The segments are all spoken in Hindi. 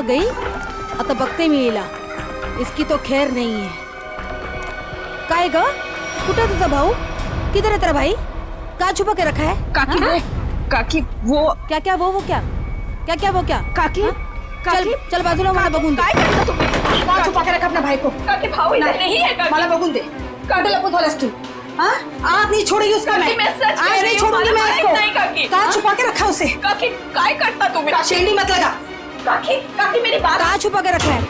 गई आता बघते मी हिला. इसकी तो खैर नहीं है. काय ग, कुठे तुझा भाऊ? किधर है तेरा भाई? कहाँ छुपा के रखा है? काकी वो, काकी वो क्या क्या वो क्या क्या क्या वो क्या? काकी चल काकी चल बाजूला, मला बघून दे. काय करता तुम्ही? का छुपा के रखा अपना भाई को? काकी भाऊ इधर नहीं है काकी. मला बघून दे. काटे लपत वाला तू. हाँ, आप नहीं छोड़ेगी उसका. काकी, मैं सच कह आज रही नहीं हूँ, छोड़ूंगी मला मैं माहित इसको. नाही, काकी. कहाँ छुपा के रखा उसे? काकी काय करता तुम्ही? शेंडी मत लगा. काकी काकी मेरी बात. कहाँ छुपा के रखा है?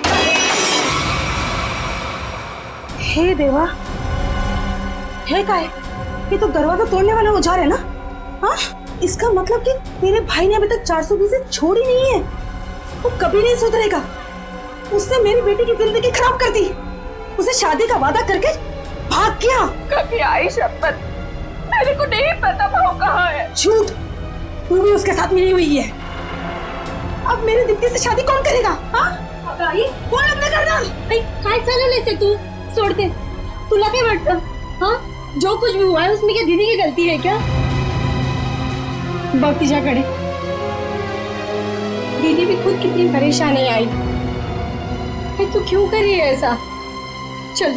हे देवा, है काय? ये तो दरवाजा तोड़ने वाला औजार है ना? हाँ, इसका मतलब कि मेरे भाई ने अभी तक 420 छोड़ी नहीं है. वो कभी नहीं सुधरेगा. उसने मेरी बेटी की जिंदगी खराब कर दी. उसे शादी का वादा करके भाग गया. काकी आई शपथ, मेरे को नहीं पता भाऊ कहाँ है. झूठ. तू भी उसके साथ मिली हुई है. अब मेरी दीप्ति से शादी कौन करेगा? हाँ? आई, कौन लग्न करणार? काय चालवलंयस आहे तू? सोडते. तुला काय वाटतं? हाँ, जो कुछ भी हुआ है उसमें क्या दीदी की गलती है क्या? बघ तिच्याकडे. दीदी भी खुद कितनी परेशान है आई. अरे तू क्यों कर रही है ऐसा? चल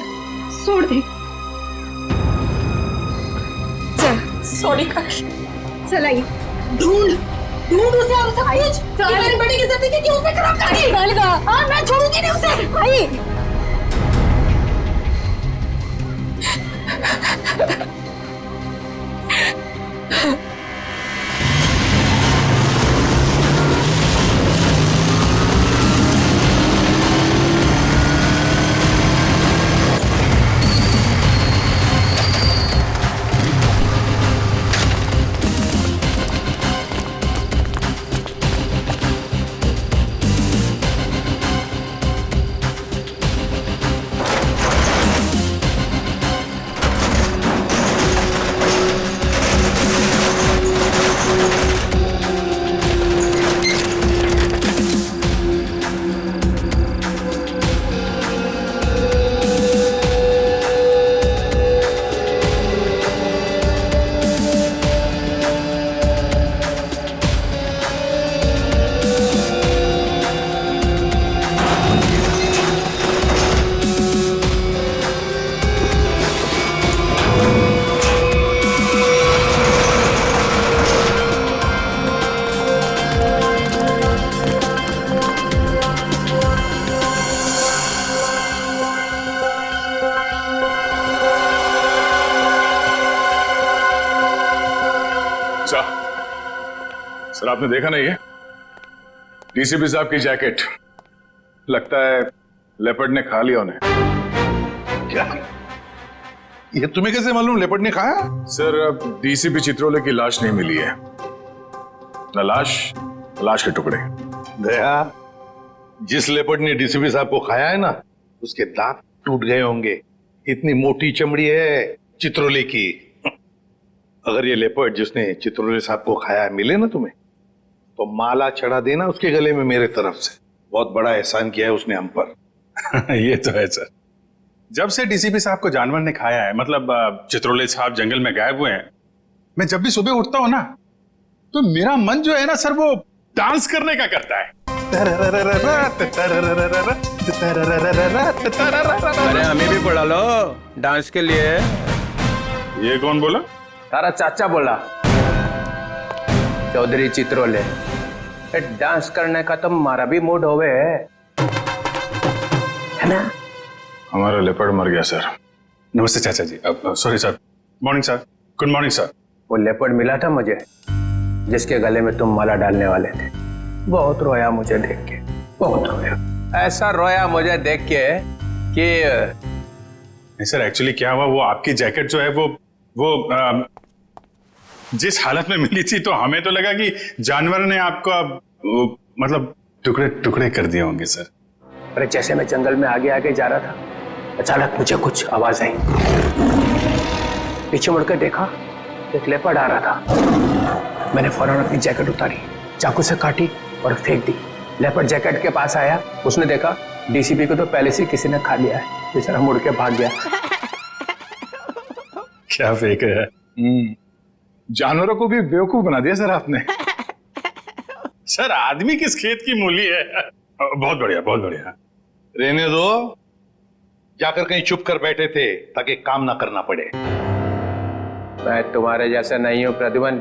छोड़ दे. चल सॉरी काकी. चल आई. ढूंढ उसे और सब कुछ. मेरी बेटी की जिंदगी क्यों उसे खराब कर दी? चल गा. हाँ, मैं छोड़ूंगी नहीं उसे. आई. सर आपने देखा नहीं है डीसीपी साहब की जैकेट? लगता है लेपर्ड ने खा लिया उन्हें. क्या? ये तुम्हें कैसे मालूम लेपर्ड ने खाया? सर अब डीसीपी चित्रोले की लाश नहीं मिली है. न लाश के टुकड़े. दया, जिस लेपर्ड ने डीसीपी साहब को खाया है ना, उसके दांत टूट गए होंगे. इतनी मोटी चमड़ी है चित्रोले की. अगर ये लेपर्ड जिसने चित्रोले साहब को खाया है मिले ना तुम्हें, तो माला चढ़ा देना उसके गले में मेरे तरफ से. बहुत बड़ा एहसान किया है उसने हम पर. ये तो है सर. जब से डीसीपी साहब को जानवर ने खाया है, मतलब चित्रोले साहब जंगल में गायब हुए हैं, मैं जब भी सुबह उठता हूं ना, तो मेरा मन जो है ना सर, वो डांस करने का करता है. अरे हमें भी बुला लो डांस के लिए. ये कौन बोला? तारा चाचा बोला, चौधरी चित्रोले. डांस करने का तो हमारा भी मूड होवे है ना. हमारा लेपर्ड मर गया सर. नमस्ते चाचा जी. Sorry sir. Morning sir. Good morning sir. वो लेपर्ड मिला था मुझे, जिसके गले में तुम माला डालने वाले थे. बहुत रोया मुझे देख के, बहुत रोया. ऐसा रोया मुझे देख के कि नहीं सर, एक्चुअली क्या हुआ, वो आपकी जैकेट जो है वो जिस हालत में मिली थी, तो हमें तो लगा कि जानवर ने आपको मतलब टुकड़े टुकड़े कर दिए होंगे सर. अरे जैसे मैं जंगल में आगे आगे जा रहा था, अचानक मुझे कुछ आवाज आई. पीछे मुड़कर देखा, एक लेपर्ड आ रहा था. मैंने फौरन अपनी जैकेट उतारी, चाकू से काटी और फेंक दी. लेपर्ड जैकेट के पास आया, उसने देखा डीसीपी को तो पहले से किसी ने खा लिया है. बेचारा मुड़ के भाग गया. क्या फेंक है. जानवरों को भी बेवकूफ बना दिया सर आपने. सर आदमी किस खेत की मूली है. बहुत बढ़िया, बहुत बढ़िया। रहने दो, जाकर कहीं चुप कर बैठे थे ताकि काम ना करना पड़े। मैं तुम्हारे जैसा नहीं हूँ प्रद्युमन,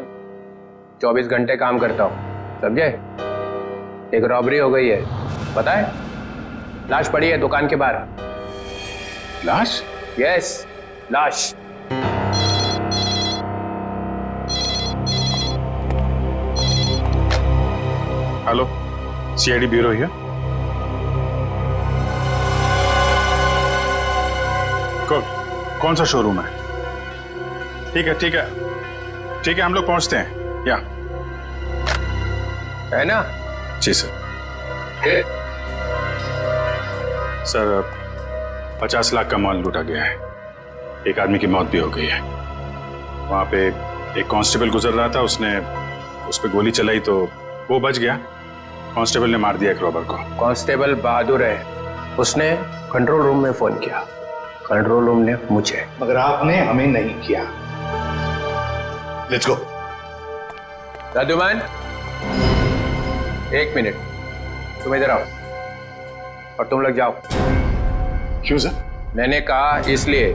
24 घंटे काम करता हूँ, समझे? एक रॉबरी हो गई है, पता है? लाश पड़ी है दुकान के बाहर। लाश? यस, लाश। Hello, CID bureau here. कौन सा शोरूम है? ठीक है, ठीक है, ठीक है, हम लोग पहुंचते हैं। या है ना? जी सर। सर 50 लाख का माल लूटा गया है, एक आदमी की मौत भी हो गई है। वहां पे एक कांस्टेबल गुजर रहा था, उसने उस पर गोली चलाई तो वो बच गया। कांस्टेबल ने मार दिया एक रॉबर को। कांस्टेबल बहादुर है, उसने कंट्रोल रूम में फोन किया, कंट्रोल रूम ने मुझे। मगर आपने हमें नहीं किया। Let's go. प्रद्युमन, 1 मिनट, तुम इधर आओ और तुम लोग जाओ। क्यों सर? मैंने कहा इसलिए,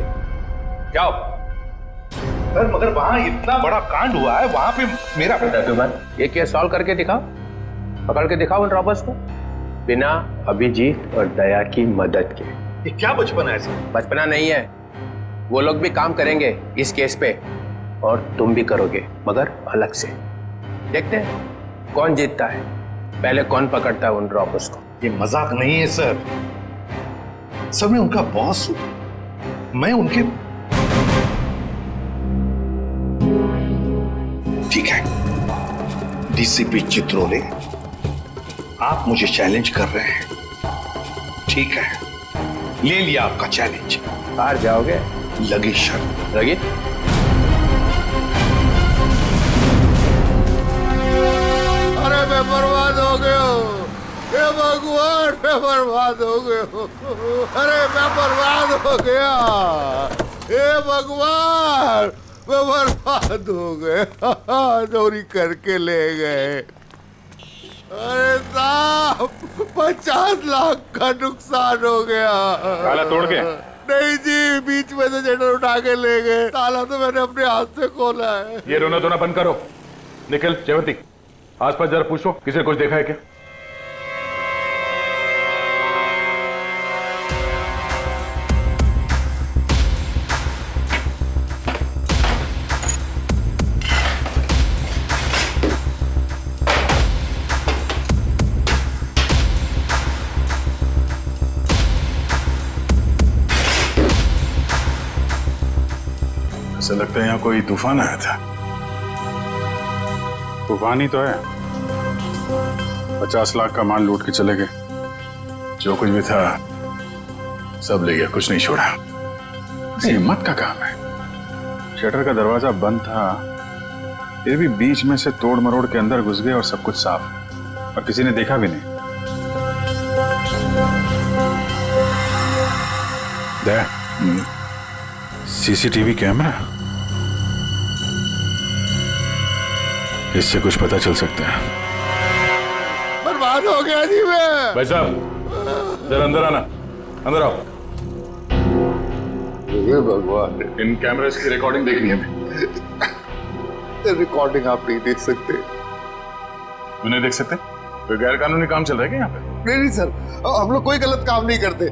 जाओ। सर मगर वहां इतना बड़ा कांड हुआ है, वहां पे मेरा प्रद्युमन, ये केस सॉल्व करके दिखाओ, पकड़ के दिखाओ उन रॉबर्स को, बिना अभिजीत और दया की मदद के। ये क्या बचपना है सर? बचपना नहीं है, वो लोग भी काम करेंगे इस केस पे और तुम भी करोगे, मगर अलग से। देखते हैं कौन जीतता है, पहले कौन पकड़ता है उन रॉबर्स को। ये मजाक नहीं है सर। सर मैं उनका बॉस हूं, मैं उनके। ठीक है डीसीपी चित्रोले, आप मुझे चैलेंज कर रहे हैं, ठीक है, ले लिया आपका चैलेंज। हार जाओगे? लगी शर्त। लगी? अरे मैं बर्बाद हो गया हूँ, हे भगवान, मैं बर्बाद हो गया हूँ। अरे मैं बर्बाद हो गया, हे भगवान, मैं बर्बाद हो गया। चोरी करके ले गए। अरे साहब 50 लाख का नुकसान हो गया। ताला तोड़ के? नहीं जी, बीच में से शटर उठा के ले गए। ताला तो मैंने अपने हाथ से खोला है। ये रोना धोना बंद करो। निखिल, जयवंती, आसपास जरा पूछो, किसी ने कुछ देखा है क्या? ऐसा लगता है यहाँ कोई तूफान आया था। तूफान ही तो है, 50 लाख का माल लूट के चले गए, जो कुछ भी था सब ले गया, कुछ नहीं छोड़ा। हिम्मत का काम है। शटर का दरवाजा बंद था, फिर भी बीच में से तोड़ मरोड़ के अंदर घुस गए और सब कुछ साफ, और किसी ने देखा भी नहीं। सीसीटीवी कैमरा, इससे कुछ पता चल सकता है। बर्बाद हो गया जी मैं। भाई साहब जरा अंदर आना, अंदर आओ। हे भगवान, इन कैमरास की रिकॉर्डिंग देखनी है हमें। रिकॉर्डिंग आप नहीं देख सकते। क्यों नहीं देख सकते? कोई गैर कानूनी काम चल रहा है क्या यहाँ पे? नहीं सर, हम लोग कोई गलत काम नहीं करते।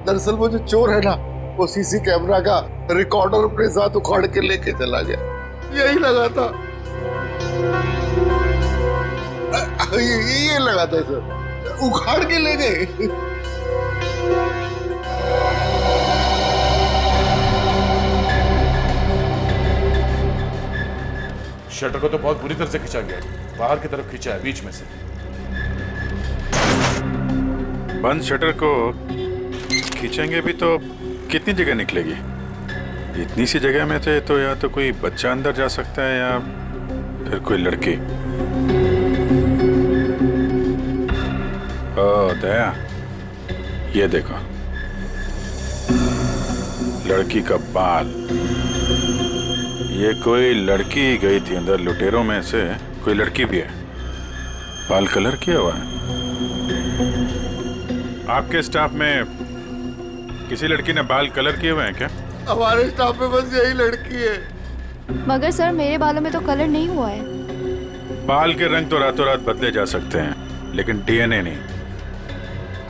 दरअसल वो जो चोर है ना, वो सीसी कैमरा का रिकॉर्डर अपने साथ उखाड़ के लेके चला गया। यही लगा था, ये लगा था सर, उखाड़ के ले गए। शटर को तो बहुत बुरी तरह से खींचा गया है, बाहर की तरफ खींचा है, बीच में से। बंद शटर को खींचेंगे भी तो कितनी जगह निकलेगी? इतनी सी जगह में थे तो या तो कोई बच्चा अंदर जा सकता है या फिर कोई लड़की। ओ दया, ये देखो, लड़की का बाल। ये कोई लड़की गई थी अंदर, लुटेरों में से कोई लड़की भी है, बाल कलर किया हुआ है। आपके स्टाफ में किसी लड़की ने बाल कलर किए हुए हैं क्या? हमारे स्टाफ में बस यही लड़की है। मगर सर मेरे बालों में तो कलर नहीं हुआ है। बाल के रंग तो रातों रात बदले जा सकते हैं, लेकिन डीएनए नहीं।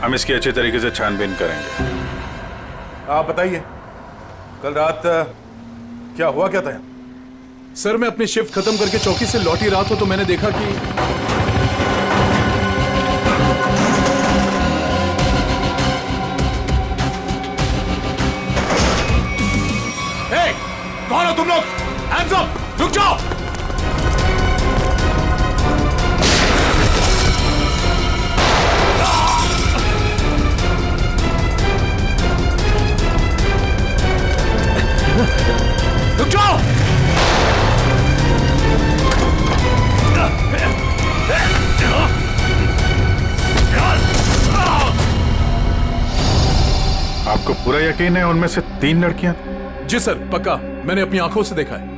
हम इसकी अच्छे तरीके से छानबीन करेंगे। आप बताइए, कल रात क्या हुआ क्या था? सर मैं अपनी शिफ्ट खत्म करके चौकी से लौटी रहा था तो मैंने देखा कि कौन हो तुम लोग? Hands up! रुक जाओ! रुक जाओ! आपको पूरा यकीन है उनमें से 3 लड़कियां? जी सर पक्का, मैंने अपनी आंखों से देखा है।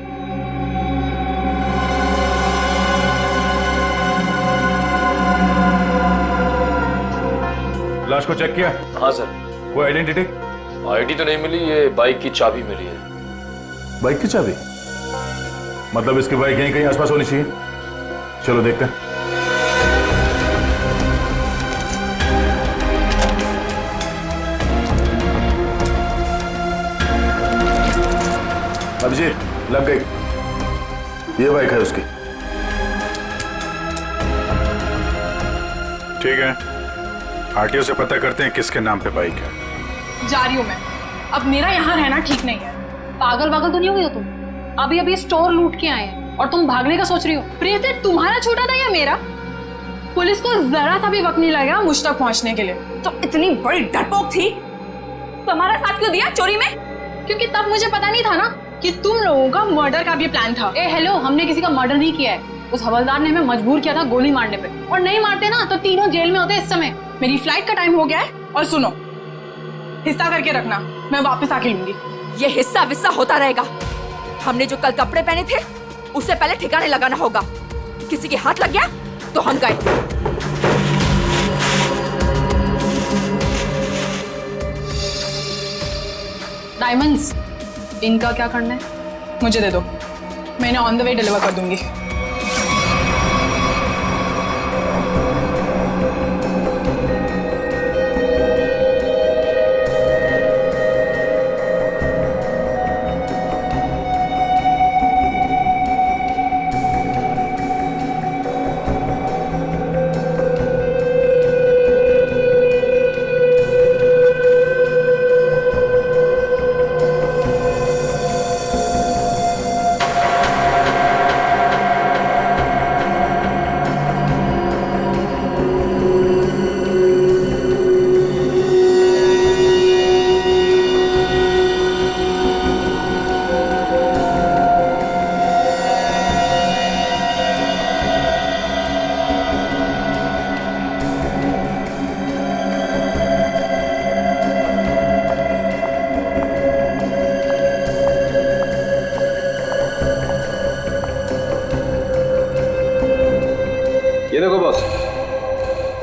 लाश को चेक किया? हाँ सर। कोई आइडेंटिटी? आईडी तो नहीं मिली, ये बाइक की चाबी मिली है। बाइक की चाबी? मतलब इसकी बाइक यहीं कहीं आसपास होनी चाहिए। चलो देखते हैं। अभिजीत, लग गई। ये बाइक है उसकी। ठीक है, आरटीओ से पता करते हैं किसके नाम पे बाइक है। जा रही हूँ मैं। अब मेरा यहाँ रहना ठीक नहीं है। पागल वागल तो नहीं हो गई हो तुम? अभी अभी स्टोर लूट के आए हैं और तुम भागने का सोच रही हो। प्रीति, तुम्हारा छोटा था या मेरा? पुलिस को जरा सा भी वक्त नहीं लगेगा मुझ तक पहुंचने के लिए। तो इतनी बड़ी डरपोक थी तो हमारा साथ क्यों दिया चोरी में? क्योंकि तब मुझे पता नहीं था ना कि तुम लोगों का मर्डर का भी प्लान था। ए हेलो, हमने किसी का मर्डर नहीं किया है। उस हवलदार ने हमें मजबूर किया था गोली मारने पे, और नहीं मारते ना तो तीनों जेल में होते इस समय। मेरी फ्लाइट का टाइम हो गया है और सुनो, हिस्सा करके रखना, मैं वापस आके लूंगी। ये हिस्सा विस्सा होता रहेगा। हमने जो कल कपड़े पहने थे उससे पहले ठिकाने लगाना होगा। किसी के हाथ लग गया तो हम गए। डायमंड्स, इनका क्या करना है मुझे दे दो, मैं इन्हें ऑन द वे डिलीवर कर दूंगी।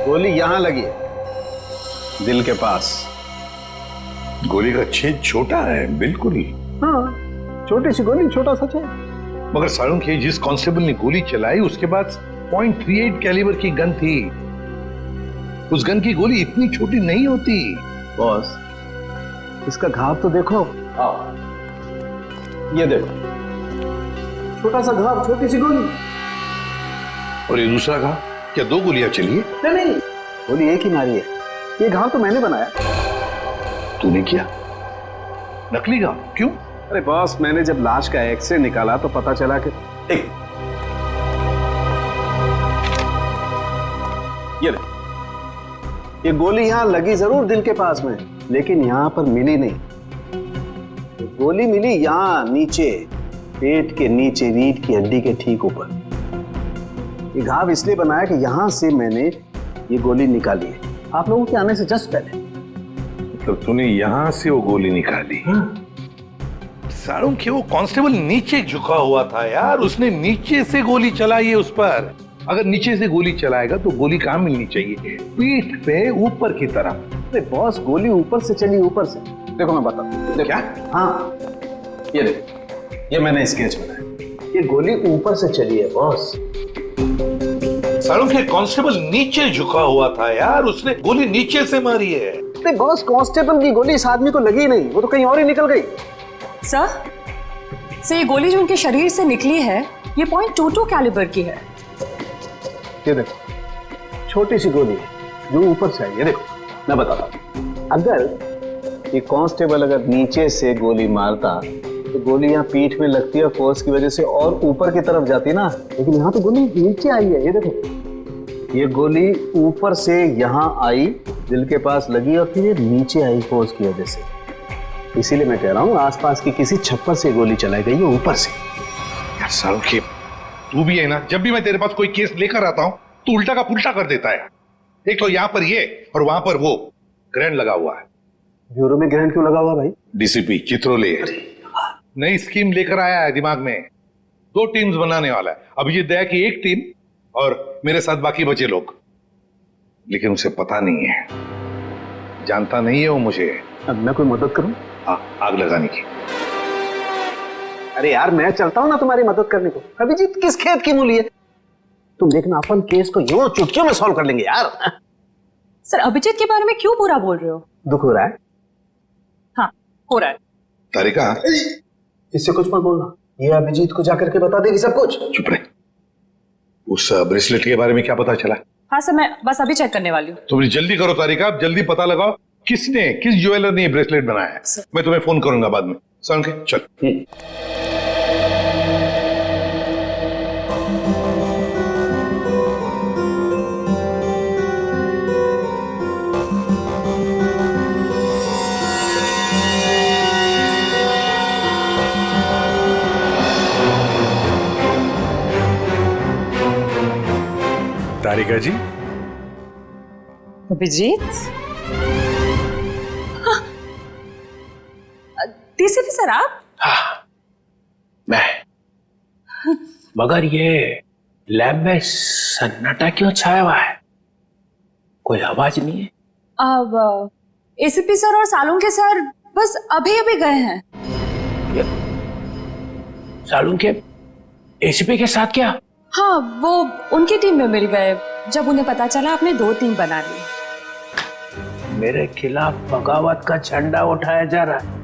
गोली यहां लगी है, दिल के पास। गोली का छेद छोटा है, बिल्कुल। हाँ, छोटी सी गोली, छोटा सा छेद। मगर सारुण के जिस कांस्टेबल ने गोली चलाई उसके पास .38 कैलिबर की गन थी। उस गन की गोली इतनी छोटी नहीं होती। बॉस, इसका घाव तो देखो। हाँ, ये देखो, छोटा सा घाव, छोटी सी गोली। और ये दूसरा घाव? क्या 2 गोलियां चली है? नहीं, गोली एक ही मारी है। ये घाव तो मैंने बनाया। तूने किया? नकली घाव? क्यों? अरे बॉस, मैंने जब लाश का एक्सरे निकाला तो पता चला कि ये गोली यहां लगी जरूर दिल के पास में, लेकिन यहां पर मिली नहीं। गोली मिली यहां नीचे, पेट के नीचे, रीढ़ की हड्डी के ठीक ऊपर। ये घाव इसलिए बनाया कि यहां से मैंने ये गोली निकाली है, आप लोगों के आने से जस्ट पहले। मतलब तूने यहां से वो गोली निकाली? सारुण के वो कांस्टेबल नीचे झुका हुआ था यार, उसने नीचे से गोली चलाई है उस पर। अगर नीचे से गोली चलाएगा तो गोली कहां मिलनी चाहिए? पीठ पे ऊपर की तरफ। अरे बॉस, गोली ऊपर से चली, ऊपर से। देखो मैं बताता हूँ। क्या? हाँ, ये देखो, ये मैंने स्केच बनाया। ये गोली ऊपर से चली है बॉस। सालों के कांस्टेबल नीचे झुका हुआ था यार, उसने गोली नीचे से मारी है। अरे बॉस, कांस्टेबल की गोली इस आदमी को लगी नहीं, वो तो कहीं और ही निकल गई। सर ये गोली जो उनके शरीर से निकली है ये .22 कैलिबर की है। ये देखो, छोटी सी गोली जो ऊपर से आई है। देखो मैं बताता हूँ, अगर ये कांस्टेबल अगर नीचे से गोली मारता तो गोली यहाँ पीठ में लगती है, फोर्स की वजह से और ऊपर की तरफ जाती ना, लेकिन यहाँ तो गोली नीचे आई है। ये देखो, ये गोली ऊपर से यहाँ आई, दिल के पास लगी और फिर ये नीचे आई फोर्स की वजह से। इसीलिए मैं कह रहा हूँ आसपास की किसी छप्पर से गोली चलाई गई है ऊपर से। यार सालों के, तू भी है ना, जब भी मैं तेरे पास कोई केस लेकर आता हूँ तू उल्टा का पुल्टा कर देता है। एक तो यहाँ पर ये और वहां पर वो ग्रैंड लगा हुआ है। ब्यूरो में ग्रैंड क्यों लगा हुआ भाई? डीसीपी चित्रोले नई स्कीम लेकर आया है दिमाग में। 2 टीम्स बनाने वाला है। अभिजीत दया की एक टीम और मेरे साथ बाकी बचे लोग। लेकिन उसे पता नहीं है, जानता नहीं है वो मुझे। अब मैं कोई मदद करूं? आग लगाने की। अरे यार, मैं चलता हूं ना तुम्हारी मदद करने को। अभिजीत किस खेत की मूली है? तुम देखना, अपन केस को यूं चुटकियों में सॉल्व कर लेंगे यार। सर अभिजीत के बारे में क्यों बुरा बोल रहे हो? दुख हो रहा है? हाँ हो रहा है। तारिका, इससे कुछ मत बोलना, ये अभिजीत को जाकर के बता देगी सब कुछ। चुप रहे। उस ब्रेसलेट के बारे में क्या पता चला? हाँ सर, मैं बस अभी चेक करने वाली हूँ। तुम जल्दी करो तारिका, जल्दी पता लगाओ किस ज्वेलर ने ये ब्रेसलेट बनाया है। मैं तुम्हें फोन करूंगा बाद में। समझ के चल। तारिका जी। अभिजीत, डीसीपी सर आप? हाँ मैं, मगर ये लैब में सन्नाटा क्यों छाया हुआ है? कोई आवाज नहीं है। अब एसीपी सर और सालुंके सर बस अभी अभी गए हैं। सालुंके एसीपी के साथ क्या? हाँ, वो उनकी टीम में मिल गए जब उन्हें पता चला आपने 2 टीम बना ली। मेरे खिलाफ बगावत का झंडा उठाया जा रहा है।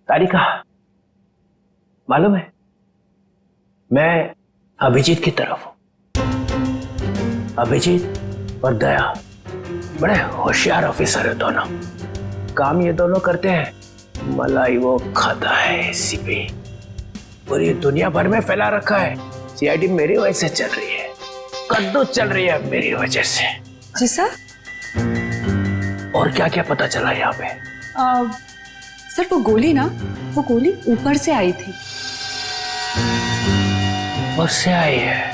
तारिका, मालूम है मैं अभिजीत की तरफ हूं। अभिजीत और दया बड़े होशियार ऑफिसर है दोनों। काम ये दोनों करते हैं, मलाई वो खाता है एसीपी। पूरी दुनिया भर में फैला रखा है। सीआईडी मेरी वजह से चल रही है, कद्दू चल रही है मेरी वजह से। जी सर। और क्या क्या पता चला यहाँ पे? सर वो गोली ऊपर से आई थी। ऊपर से आई है?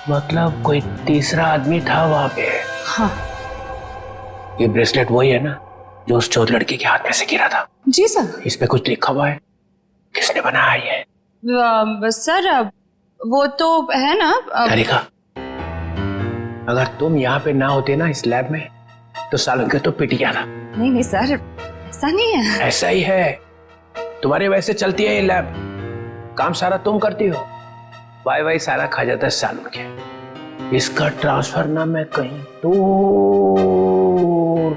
मतलब कोई तीसरा आदमी था वहां पे? हाँ। ये ब्रेसलेट वही है ना जो उस चौथ लड़की के हाथ में से गिरा था? जी सर। इस पे कुछ लिखा हुआ है? किसने बनाया ये? सर वो तो है ना। तारिका, अगर तुम यहाँ पे ना होते ना इस लैब में तो सालुंके तो पिट गया था। नहीं सर, ऐसा नहीं है। ऐसा ही है। तुम्हारे वजह से चलती है ये लैब। काम सारा तुम करती हो, वाई सारा खा जाता है सालुंके। इसका ट्रांसफर ना मैं कहीं दूर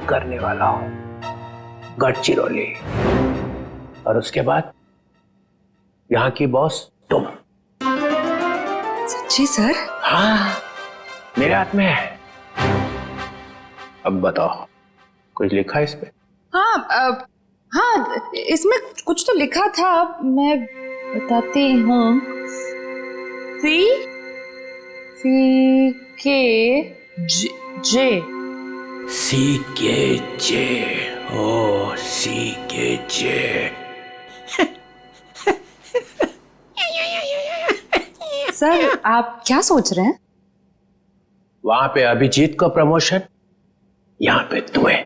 करने वाला हूं, गढ़चिरौली। और उसके बाद यहाँ की बॉस तुम। सच्ची सर? हाँ, मेरे हाथ में है। अब बताओ, कुछ लिखा है इस पे? हाँ हाँ, इसमें कुछ तो लिखा था, मैं बताती हूँ। सी के जे। ओ सी के जे। सर आप क्या सोच रहे हैं? वहां पे अभिजीत को प्रमोशन, यहाँ पे तुम्हें।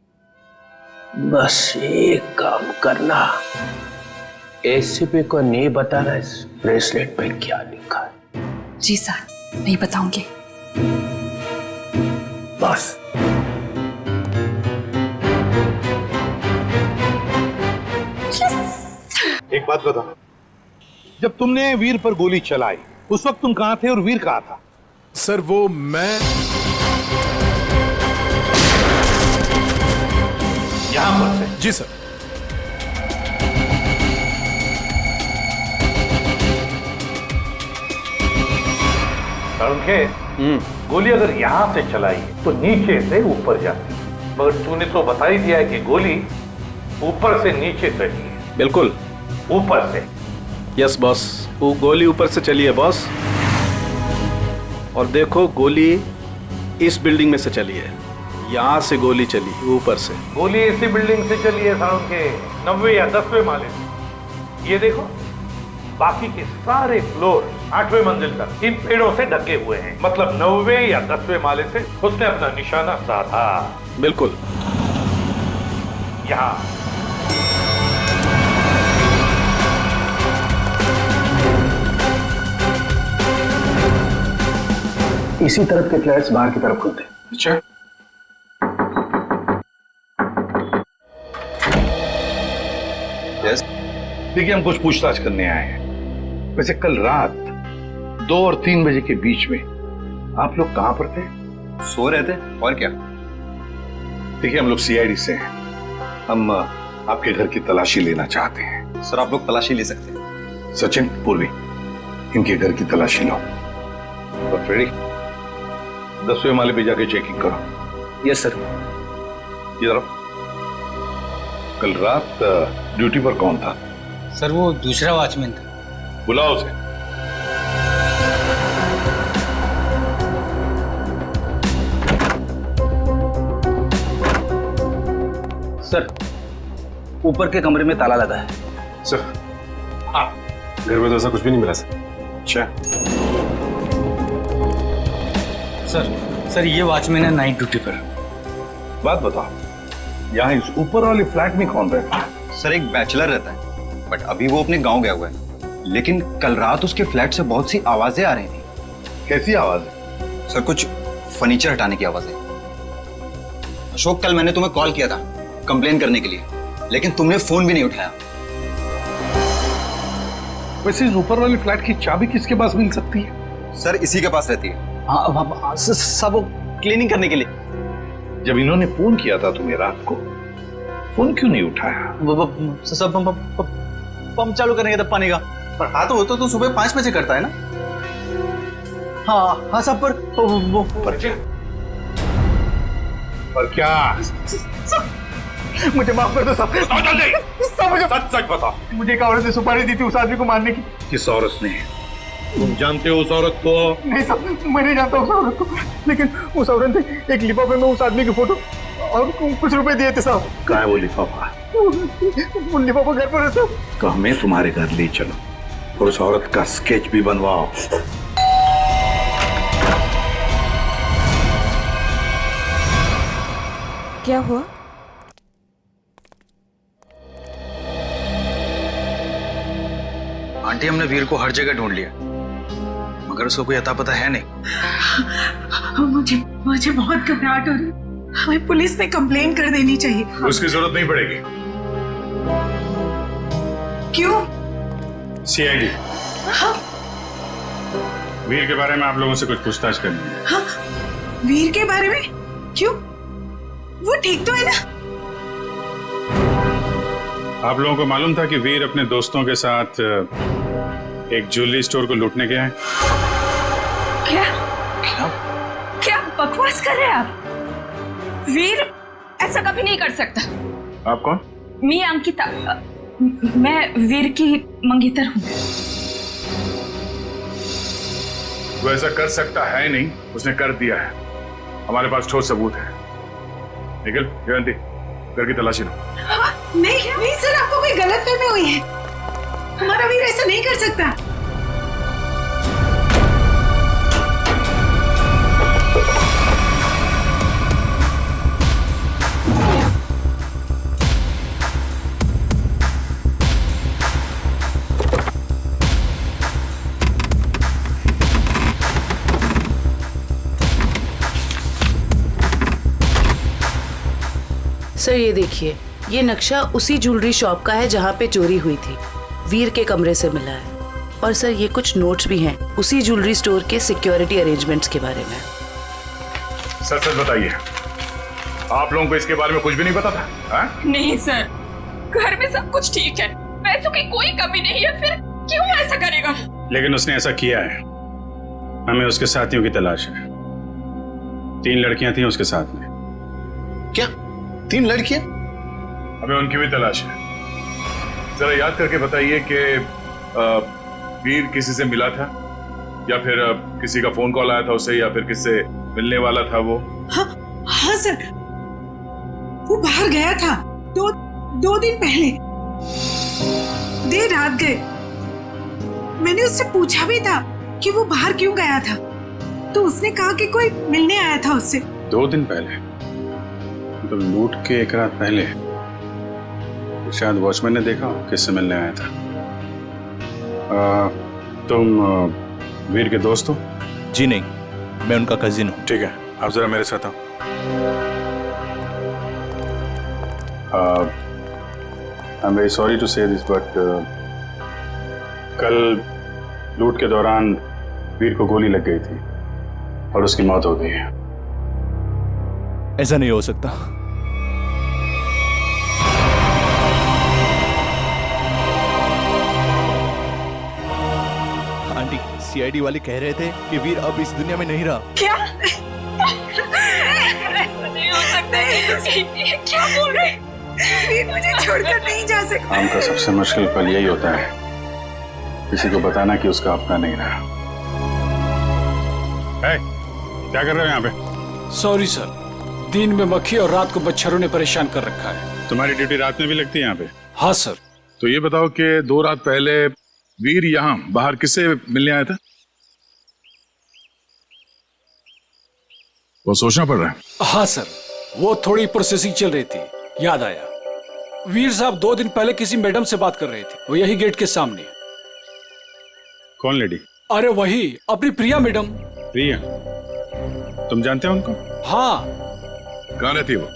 बस एक काम करना, एसीपी को नहीं बताना इस ब्रेसलेट पे क्या लिखा है। जी सर, नहीं बताऊंगी। बस एक बात बता, जब तुमने वीर पर गोली चलाई उस वक्त तुम कहां थे और वीर कहां था? सर वो मैं यहां पर से? जी सर। गोली अगर यहां से चलाई तो नीचे से ऊपर जाती, मगर तूने तो बता ही दिया है कि गोली ऊपर से नीचे चली है। बिल्कुल ऊपर से। यस बॉस, वो गोली ऊपर से चली है बॉस। और देखो गोली इस बिल्डिंग में से चली है, यहाँ से गोली चली ऊपर से। गोली इसी बिल्डिंग से चली है साउंड के 9वें या 10वें माले से। ये देखो बाकी के सारे फ्लोर 8वें मंजिल तक इन पेड़ों से ढके हुए हैं, मतलब 9वें या 10वें माले से उसने अपना निशाना साधा। बिल्कुल। यहाँ इसी तरफ के फ्लैट्स बाहर की तरफ खुलते। अच्छा, देखिए हम कुछ पूछताछ करने आए हैं। वैसे कल रात 2 और 3 बजे के बीच में आप लोग कहां पर थे? सो रहे थे, और क्या। देखिए हम लोग सीआईडी से हैं, हम आपके घर की तलाशी लेना चाहते हैं। सर आप लोग तलाशी ले सकते हैं। सचिन, पूर्वी, इनके घर की तलाशी लो। और फ्रेडी, 10वें माले पे जाके चेकिंग करो। Yes sir. इधर आओ। कल रात ड्यूटी पर कौन था? सर वो दूसरा वॉचमैन था। बुलाओ उसे। सर ऊपर के कमरे में ताला लगा है। सर हाँ, घर में तो ऐसा कुछ भी नहीं मिला सर। अच्छा सर ये वॉचमैन है नाइट ड्यूटी पर। बात बताओ, यहाँ इस ऊपर वाले फ्लैट में कौन रहता है? सर एक बैचलर रहता है, बट अभी वो अपने गांव गया हुआ है। लेकिन कल रात उसके फ्लैट से बहुत सी आवाजें आ रही थी। कैसी आवाज? सर कुछ फर्नीचर हटाने की आवाजें। अशोक, कल मैंने तुम्हें कॉल किया था कंप्लेन करने के लिए, लेकिन तुमने फोन भी नहीं उठाया। वैसे इस ऊपर वाले फ्लैट की चाबी किसके पास मिल सकती है? सर इसी के पास रहती है। हाँ सब वो क्लीनिंग करने के लिए। जब इन्होंने फोन किया था तुम्हें रात को, फोन क्यों नहीं उठाया? सब पंप चालू करने का पानी का। पर हाँ तो वो तो सुबह 5 बजे करता है ना। हाँ सब पर क्या? मुझे माफ कर दो साहब। मुझे सच बता, मुझे एक औरत ने सुपारी दी थी उस आदमी को मारने की। किस औरत ने? तुम जानते हो उस औरत को? नहीं साहब, मैं नहीं जानता उस औरत को, लेकिन उस औरत ने एक लिफाफे में उस आदमी की फोटो और कुछ रुपए दिए थे साहब। कहाँ है वो लिफाफा? वो लिफाफा घर पर है साहब। तो हमें तुम्हारे घर ले चलो और उस औरत का स्केच भी बनवाओ। क्या हुआ? आंटी हमने वीर को हर जगह ढूंढ लिया, मगर उसको कोई अता पता है नहीं। मुझे बहुत घबराहट हो रही है। हमें पुलिस में कंप्लेन कर देनी चाहिए। उसकी जरूरत नहीं पड़ेगी। क्यों? सीआईडी वीर के बारे में आप लोगों से कुछ पूछताछ करनी है। हाँ, वीर के बारे में? क्यों? वो ठीक तो है ना? आप लोगों को मालूम था कि वीर अपने दोस्तों के साथ एक ज्वेलरी स्टोर को लूटने गए हैं? क्या बकवास कर रहे हैं आप? वीर ऐसा कभी नहीं कर सकता। आप कौन? मैं अंकिता, मैं वीर की मंगेतर हूँ। वो ऐसा कर सकता है नहीं, उसने कर दिया है। हमारे पास ठोस सबूत है। निखिल, जयंती, घर की तलाशी लो। नहीं सर, आपको कोई गलतफहमी हुई है। हमारा वीर ऐसा नहीं कर सकता। सर ये देखिए, ये नक्शा उसी ज्वेलरी शॉप का है जहाँ पे चोरी हुई थी। वीर के कमरे से मिला है। और सर ये कुछ नोट्स भी हैं उसी ज्वेलरी स्टोर के सिक्योरिटी अरेंजमेंट्स के बारे में। सच सच बताइए, आप लोगों को इसके बारे में कुछ भी नहीं पता था? हा? नहीं सर, घर में सब कुछ ठीक है, पैसों की कोई कमी नहीं है, फिर क्यों ऐसा करेगा? लेकिन उसने ऐसा किया है। हमें उसके साथियों की तलाश है। 3 लड़कियां थी उसके साथ में। क्या 3 लड़कियां? हमें उनकी भी तलाश है। जरा याद करके बताइए कि वीर किसी से मिला था या फिर किसी का फोन कॉल आया था उसे, या फिर किससे मिलने वाला था वो? हाँ सर, वो बाहर गया था 2 दिन पहले, देर रात गए। मैंने उससे पूछा भी था कि वो बाहर क्यों गया था, तो उसने कहा कि कोई मिलने आया था उससे। 2 दिन पहले? तो लूट के 1 रात पहले शायद वॉचमैन ने देखा किससे मिलने आया था। तुम वीर के दोस्त हो? जी नहीं, मैं उनका कजिन हूँ। ठीक है, आप जरा मेरे साथ आओ। I am very sorry to say this, but कल लूट के दौरान वीर को गोली लग गई थी और उसकी मौत हो गई है। ऐसा नहीं हो सकता। आंटी, सीआईडी वाले कह रहे थे कि वीर अब इस दुनिया में नहीं रहा। क्या? ऐसा नहीं हो सकता है। ये क्या बोल रहे हैं? वीर मुझे छोड़कर नहीं जा सकता। काम का सबसे मुश्किल पल यही होता है, किसी को बताना कि उसका अपना नहीं रहा। क्या कर रहे हो यहाँ पे? सॉरी सर, दिन में मक्खी और रात को मच्छरों ने परेशान कर रखा है। तुम्हारी ड्यूटी रात में भी लगती है यहाँ पे? हाँ सर। तो ये बताओ कि 2 रात पहले वीर यहाँ बाहर किससे मिलने आया था? वो सोचना पड़ रहा है। हाँ सर, वो थोड़ी प्रोसेसिंग चल रही थी, याद आया। वीर साहब 2 दिन पहले किसी मैडम से बात कर रहे थे, वो यही गेट के सामने। कौन लेडी? अरे वही, अपनी प्रिया मैडम। प्रिया? तुम जानते हो उनको? हाँ। कहाँ रहती है वो?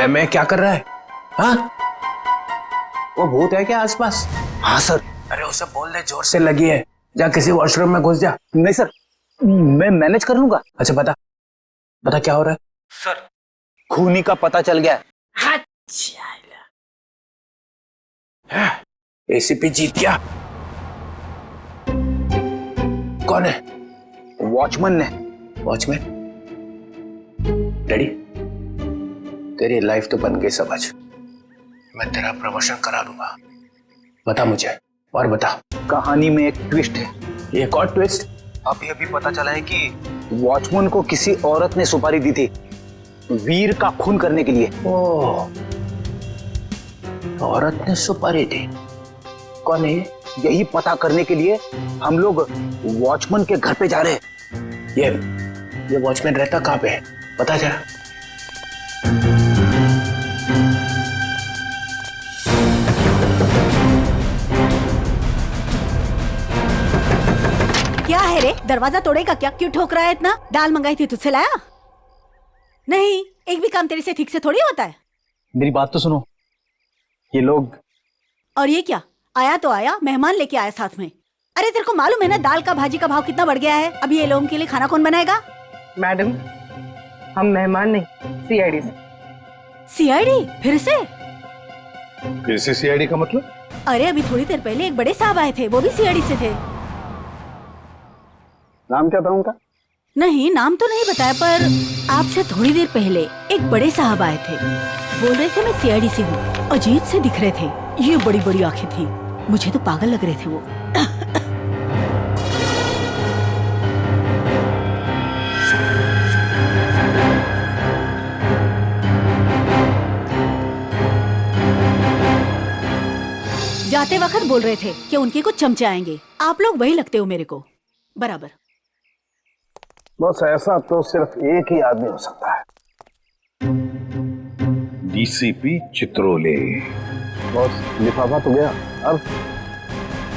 मैं क्या कर रहा है? हाँ, वो भूत है क्या आसपास? हाँ सर। अरे उसे बोल दे जोर से लगी है, जा किसी वॉशरूम में घुस जा। नहीं सर, मैं मैनेज कर लूंगा। अच्छा बता क्या हो रहा है? सर, खूनी का पता चल गया। एसीपी जीत गया। कौन है? वॉचमैन ने। वॉचमैन? डैडी, तेरी लाइफ तो बन गई समझ। मैं तेरा प्रमोशन करा दूंगा। बता मुझे, और बता। कहानी में एक ट्विस्ट है। एक और ट्विस्ट? अभी पता चला है कि वॉचमैन को किसी औरत ने सुपारी दी थी वीर का खून करने के लिए। ओह, औरत ने सुपारी दी? कौन है? यही पता करने के लिए हम लोग वॉचमैन के घर पे जा रहे हैं। ये वॉचमैन रहता कहाँ पे है? बता जरा। क्या है रे, दरवाजा तोड़ेगा क्या? क्यों ठोक रहा है इतना? दाल मंगाई थी, तुझसे लाया? नहीं, एक भी काम तेरे से ठीक से थोड़ी होता है। मेरी बात तो सुनो, ये लोग। और ये क्या? आया तो आया, मेहमान लेके आया साथ में। अरे तेरे को मालूम है ना दाल का भाजी का भाव कितना बढ़ गया है? अब ये लोगों के लिए खाना कौन बनाएगा? मैडम, हम मेहमान नहीं, सीआईडी से। सीआईडी? फिर से सीआईडी का मतलब? अरे अभी थोड़ी देर पहले एक बड़े साहब आए थे, वो भी सीआईडी से थे। नाम क्या था उनका? नहीं, नाम तो नहीं बताया, पर आपसे थोड़ी देर पहले एक बड़े साहब आए थे, बोल रहे थे मैं सीआईडी से हूँ। अजीब से दिख रहे थे, ये बड़ी बड़ी आंखें थी, मुझे तो पागल लग रहे थे वो। जाते वक्त बोल रहे थे कि उनके कुछ चमचे आएंगे। आप लोग वही लगते हो मेरे को बराबर। बस ऐसा तो सिर्फ एक ही आदमी हो सकता है, डीसीपी चित्रोले। बॉस लिफाफा तो गया। अब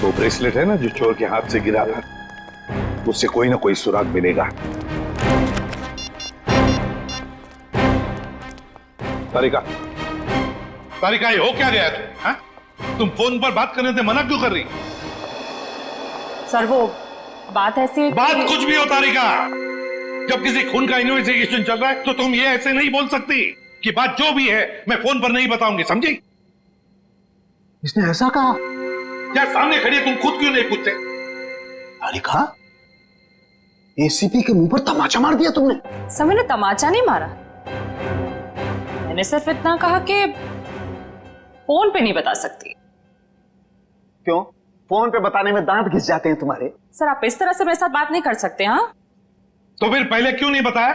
वो ब्रेसलेट है ना जो चोर के हाथ से गिरा था, उससे कोई ना कोई सुराग मिलेगा। तारिका, तारिका ये हो क्या गया तुम? हाँ? तुम फोन पर बात करने से मना क्यों कर रही? सर वो बात ऐसी बात कुछ भी हो तारिका, जब किसी खून का इन्वेस्टिगेशन चल रहा है तो तुम ये ऐसे नहीं बोल सकती कि बात जो भी है मैं फोन पर नहीं बताऊंगी, समझी? इसने ऐसा कहा? क्या सामने खड़ी तुम खुद क्यों नहीं पूछते? तारिका, एसीपी के मुंह पर तमाचा मार दिया तुमने। सर मैंने तमाचा नहीं मारा, मैंने सिर्फ इतना कहा कि फोन पे नहीं बता सकती। क्यों? फोन पे बताने में दांत घिस जाते हैं तुम्हारे। सर आप इस तरह से मेरे साथ बात नहीं कर सकते। हाँ तो फिर पहले क्यों नहीं बताया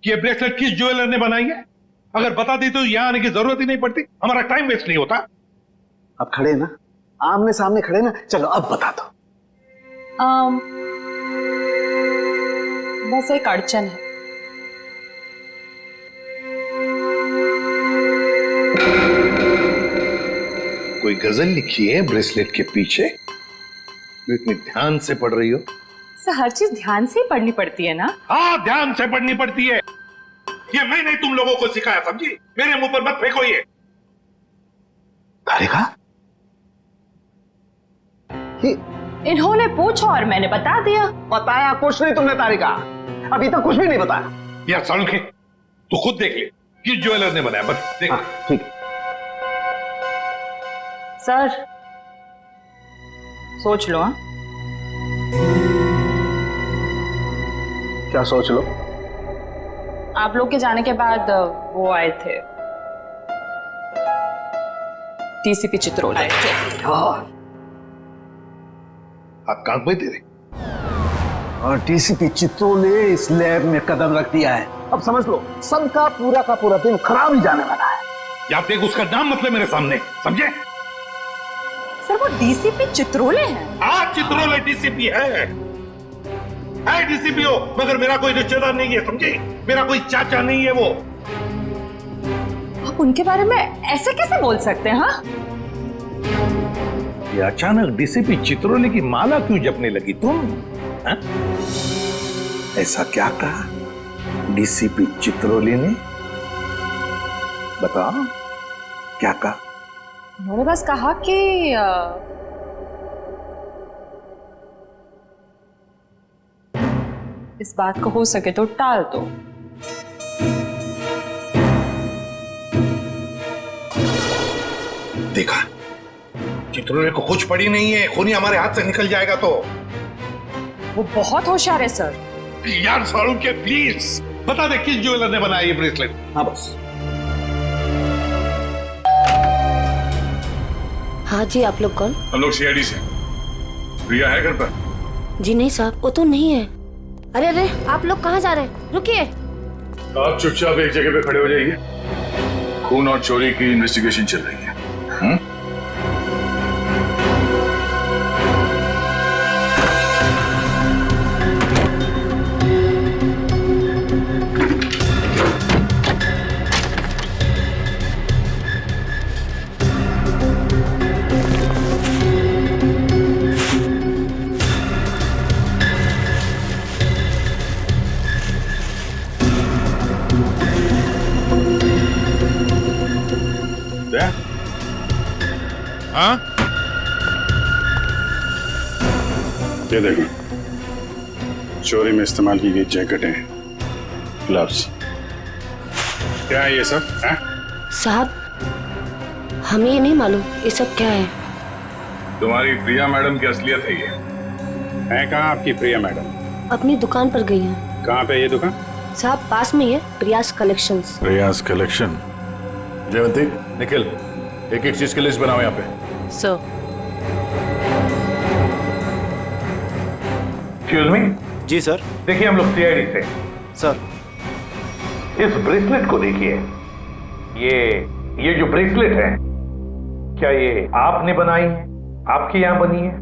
कि ये ब्रेसलेट किस ज्वेलर ने बनाई है? अगर बता दी तो यहां आने की जरूरत ही नहीं पड़ती, हमारा टाइम वेस्ट नहीं होता। अब खड़े ना, आमने सामने खड़े ना, चलो अब बता दो। बस एक अड़चन है। कोई गजल लिखी है ब्रेसलेट के पीछे जो इतनी ध्यान से पढ़ रही हो? सर हर चीज ध्यान से ही पढ़नी पड़ती है ना। हाँ ध्यान से पढ़नी पड़ती है, ये मैं नहीं तुम लोगों को सिखाया, समझी? मेरे मुंह पर मत फेंको ये। तारिका, इन्होंने पूछा और मैंने बता दिया। बताया कुछ नहीं तुमने तारिका, अभी तक कुछ भी नहीं बताया। यार सड़के तू खुद देख ले किस ज्वेलर ने बनाया, बस देख। ठीक है सर सोच लो। हाँ क्या सोच लो? आप लोग के जाने के बाद वो आए थे डीसीपी चित्रोले। हाथ कांप में तेरे। और डीसीपी चित्रोले इस लैब में कदम रख दिया है। अब समझ लो सबका पूरा का पूरा दिन खराब ही जाने वाला है। यार देख उसका नाम मतलब मेरे सामने, समझे? सर वो डीसीपी चित्रोले हैं। हाँ चित्रोले डीसीपी है डीसीपी हो, मगर मेरा कोई रिश्तेदार नहीं है, समझे? मेरा कोई चाचा नहीं है वो। आप उनके बारे में ऐसे कैसे बोल सकते हैं? हाँ ये अचानक डीसीपी चित्रोले की माला क्यों जपने लगी तुम? हा? ऐसा क्या कहा डीसीपी चित्रोले ने? बताओ क्या कहा? उन्होंने बस कहा कि इस बात को हो सके तो टाल दो। देखा, चित्रोले को कुछ पड़ी नहीं है, खूनी हमारे हाथ से निकल जाएगा तो। वो बहुत होशियार है सर। यार सारू के प्लीज बता दे किस ज्वेलर ने बनाया ये ब्रेसलेट। हाँ बस। हाँ जी, आप लोग कौन? हम लोग सीआईडी से। प्रिया है घर पर? जी नहीं साहब, वो तो नहीं है। अरे अरे, आप लोग कहाँ जा रहे हैं? रुकिए। आप चुपचाप एक जगह पे खड़े हो जाइए, खून और चोरी की इन्वेस्टिगेशन चल रही है। हाँ? ये देखो, चोरी में इस्तेमाल की गई जैकेटें, ग्लव्स। क्या है ये सब? साहब हमें ये नहीं मालूम ये सब क्या है। तुम्हारी प्रिया मैडम की असलियत है ये। है कहाँ आपकी प्रिया मैडम? अपनी दुकान पर गई है। कहाँ पे ये दुकान? साहब पास में ही है, प्रियास कलेक्शंस। प्रियास कलेक्शन। जयवंती, निखिल, एक एक चीज की लिस्ट बनाओ यहाँ पे। सर। Excuse me. जी सर। देखिए हम लोग सीआईडी से। सर इस ब्रेसलेट को देखिए, ये जो ब्रेसलेट है, क्या ये आपने बनाई है? आपके यहां बनी है?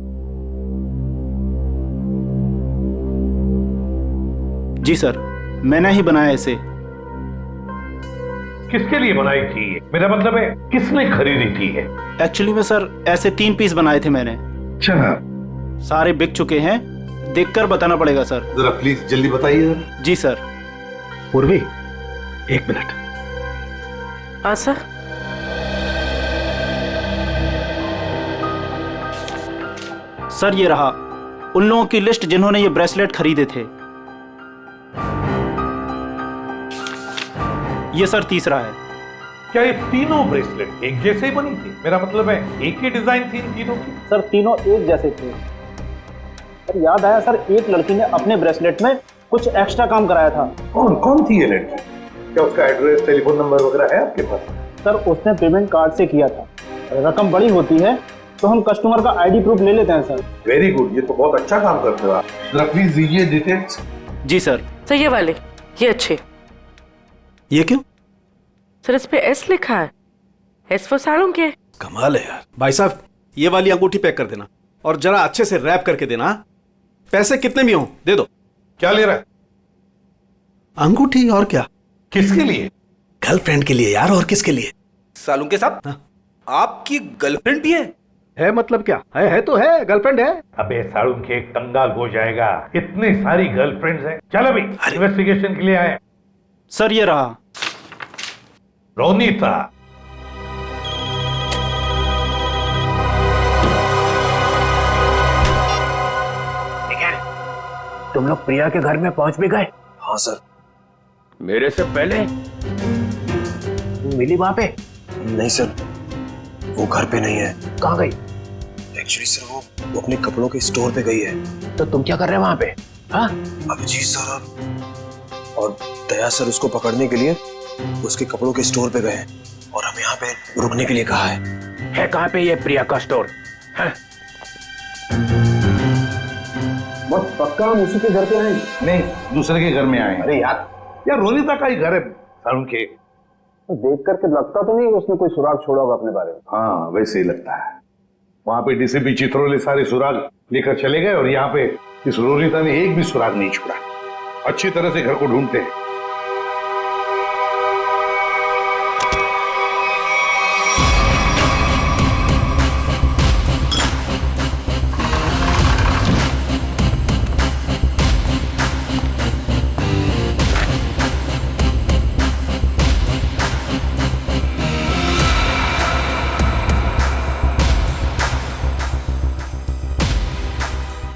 जी सर, मैंने ही बनाया इसे। किसके लिए बनाई थी? मेरा मतलब है किसने खरीदी थी? है एक्चुअली में सर ऐसे 3 पीस बनाए थे मैंने। अच्छा, सारे बिक चुके हैं, देखकर बताना पड़ेगा सर। जरा प्लीज जल्दी बताइए। जी सर। पूर्वी 1 मिनट। हाँ सर। सर ये रहा उन लोगों की लिस्ट जिन्होंने ये ब्रेसलेट खरीदे थे। ये सर तीसरा है। क्या ये तीनों ब्रेसलेट एक जैसे ही बनी थी? मेरा मतलब है एक ही डिजाइन थी इन तीनों की? सर तीनों एक जैसे थे। सर याद आया सर, एक लड़की ने अपने ब्रेसलेट में कुछ एक्स्ट्रा काम कराया था। कौन थी ये लड़की? क्या उसका एड्रेस, टेलीफोन नंबर वगैरह है आपके पास? सर उसने पेमेंट कार्ड से किया था। रकम बड़ी होती है तो हम कस्टमर का आईडी प्रूफ ले लेते हैं सर। वेरी गुड, ये तो बहुत अच्छा काम करते हो आप। जरा प्लीज दीजिए डिटेल्स। जी सर। सर ये वाले, ये अच्छे। ये क्यों? सर इस पे एस लिखा है। एस फॉर साड़ों के। कमाल है यार। भाई साहब ये वाली अंगूठी पैक कर देना और जरा अच्छे से रैप करके देना। पैसे कितने भी हों दे दो। क्या ले रहा है? अंगूठी और क्या? किसके लिए? गर्लफ्रेंड के लिए यार, और किसके लिए? सालू के साथ आपकी गर्लफ्रेंड भी है मतलब क्या है तो है, गर्लफ्रेंड है। अबे साड़ू के कंगाल हो जाएगा, इतनी सारी गर्लफ्रेंड्स हैं। चल अभी इन्वेस्टिगेशन के लिए आए। सर ये रहा रोनीता। तुम लोग प्रिया के घर में पहुंच भी गए? हाँ सर। मेरे से पहले मिली वहां पे? नहीं सर, वो घर पे नहीं है। कहाँ गई? एक्चुअली सर वो अपने कपड़ों के स्टोर पे गई है। तो तुम क्या कर रहे हो वहां पे? हाँ? अभिजीत सर और दया सर उसको पकड़ने के लिए उसके कपड़ों के स्टोर पे गए और हमें यहाँ पे रुकने के लिए कहा है। कहाँ पे ये प्रिया का स्टोर? हाँ? बस पक्का हम उसी के घर पे आए? नहीं, दूसरे के घर में आए। अरे यार रोनीता का ही घर है सारुण के। तो देख करके लगता तो नहीं उसने कोई सुराग छोड़ा होगा अपने बारे में। हाँ वैसे ही लगता है। वहां पे डीसीपी चित्रोले सारे सुराग लेकर चले गए और यहाँ पे इस रोनीता ने एक भी सुराग नहीं छोड़ा। अच्छी तरह से घर को ढूंढते हैं।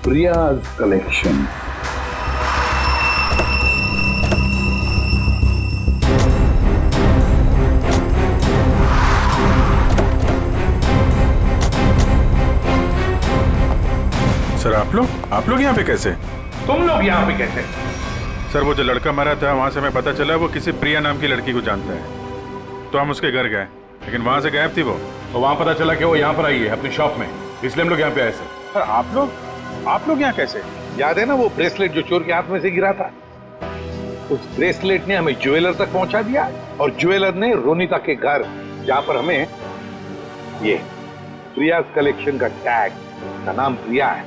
Priya's collection. सर आप लोग यहाँ पे कैसे? तुम लोग यहाँ पे कैसे? सर वो जो लड़का मरा था वहां से हमें पता चला वो किसी प्रिया नाम की लड़की को जानता है, तो हम उसके घर गए, लेकिन वहां से गायब थी वो। तो वहां पता चला कि वो यहाँ पर आई है अपनी शॉप में, इसलिए हम लोग यहाँ पे आए सर। सर आप लोग यहाँ कैसे? याद है ना वो ब्रेसलेट जो चोर के हाथ में से गिरा था? उस ब्रेसलेट ने हमें ज्वेलर तक पहुंचा दिया और ज्वेलर ने रोनीता के घर, जहां पर हमें ये प्रिया's कलेक्शन का टैग, का नाम प्रिया है।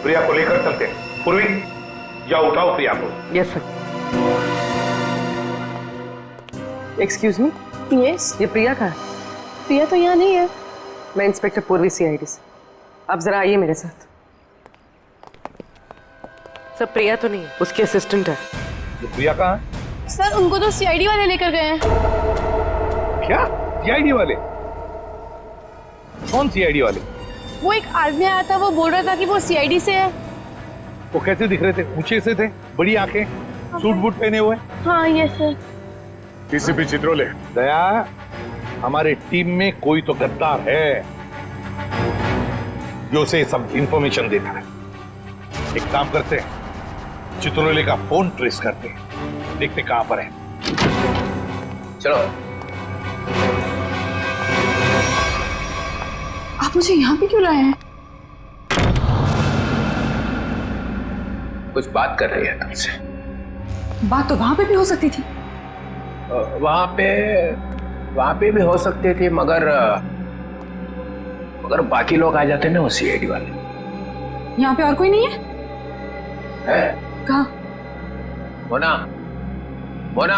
प्रिया को लेकर चलते हैं। पूर्वी जाओ, उठाओ प्रिया को। Yes sir. एक्सक्यूज मी। यस। ये प्रिया का है? प्रिया तो यहाँ नहीं है। मैं इंस्पेक्टर पूर्वी सीआईडी से। आप जरा आइए मेरे साथ। सर प्रिया तो नहीं, उसकी असिस्टेंट है। प्रिया कहाँ है? सर उनको तो सीआईडी वाले लेकर गए हैं। क्या सीआईडी वाले? कौन सीआईडी वाले? वो एक आदमी आया था, वो बोल रहा था कि वो सीआईडी से है। वो कैसे दिख रहे थे? ऊंचे से थे, बड़ी आंखें, सूट बूट पहने हुए। हाँ ये सर। डीसीपी चित्रोले। दया, हमारे टीम में कोई तो गद्दार है जो उसे सब इंफॉर्मेशन देता है। एक काम करते हैं, चित्रोले का फोन ट्रेस करते हैं, देखते कहां पर है। चलो। आप मुझे यहाँ पे क्यों लाए हैं? कुछ बात कर रही है तुमसे। बात तो वहां पे भी हो सकती थी। वहां पे भी हो सकती थी, मगर बाकी लोग आ जाते ना वो सीआईडी वाले। यहाँ पे और कोई नहीं है? कहाँ? मोना, मोना,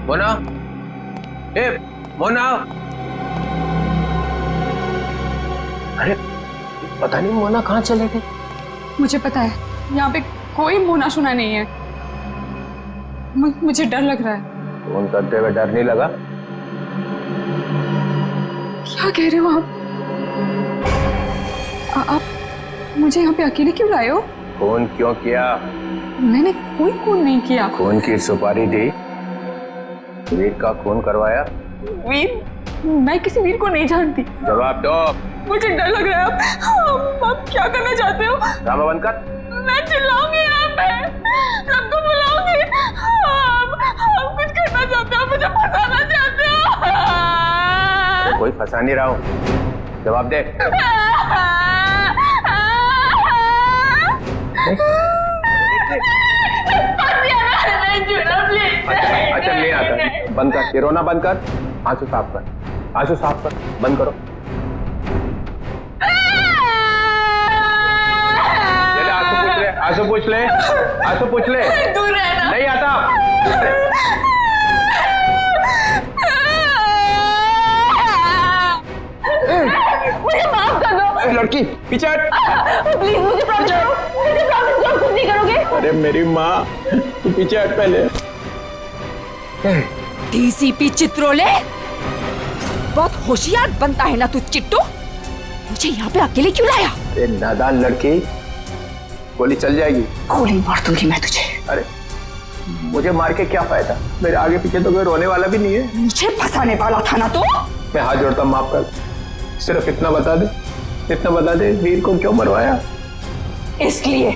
मोना, ए मोना, अरे पता नहीं मोना कहाँ चले गए। मुझे पता है यहाँ पे कोई मोना सुना नहीं है। मुझे डर लग रहा है। फोन करते हुए डर नहीं लगा? क्या कह रहे हो आप मुझे यहाँ पे अकेले क्यों लाए हो? फोन क्यों किया? मैंने कोई खून नहीं किया। खून की सुपारी दी, वीर का खून करवाया। वीर? मैं किसी वीर को नहीं जानती। जवाब दो। मुझे डर लग रहा है। आप क्या करना चाहते हो? ड्रामा बंद कर। मैं चिल्लाऊंगी यहाँ पे, सबको बुलाऊंगी। आप कुछ करना चाहते हो, मुझे फंसाना चाहते हो? कोई फंसा नहीं रहा हूँ, जवाब दे। अच्छा नहीं आता, बंद कर, ये रोना बंद कर, आंसू साफ कर, आंसू साफ कर, बंद करो। आंसू पूछ ले, आंसू पूछ ले। दूर रहना। नहीं आता। मुझे माफ कर दो। लड़की पीछे हट। प्लीज मुझे प्रॉमिस करो, मुझे प्रॉमिस करो कुछ नहीं करोगे। अरे मेरी माँ, तू पीछे हट पहले। डीसीपी चित्रोले, बहुत होशियार बनता है ना तू चिट्टू। मुझे यहाँ पे अकेले क्यों लाया? अरे नादान लड़की, गोली चल जाएगी। गोली मार दूंगी मैं तुझे। अरे मुझे मार के क्या फायदा? मेरे आगे पीछे तो कोई रोने वाला भी नहीं है। मुझे फंसाने वाला था ना तू। मैं हाथ जोड़ता हूं, माफ कर। सिर्फ इतना बता दे, वीर को क्यों मरवाया? इसलिए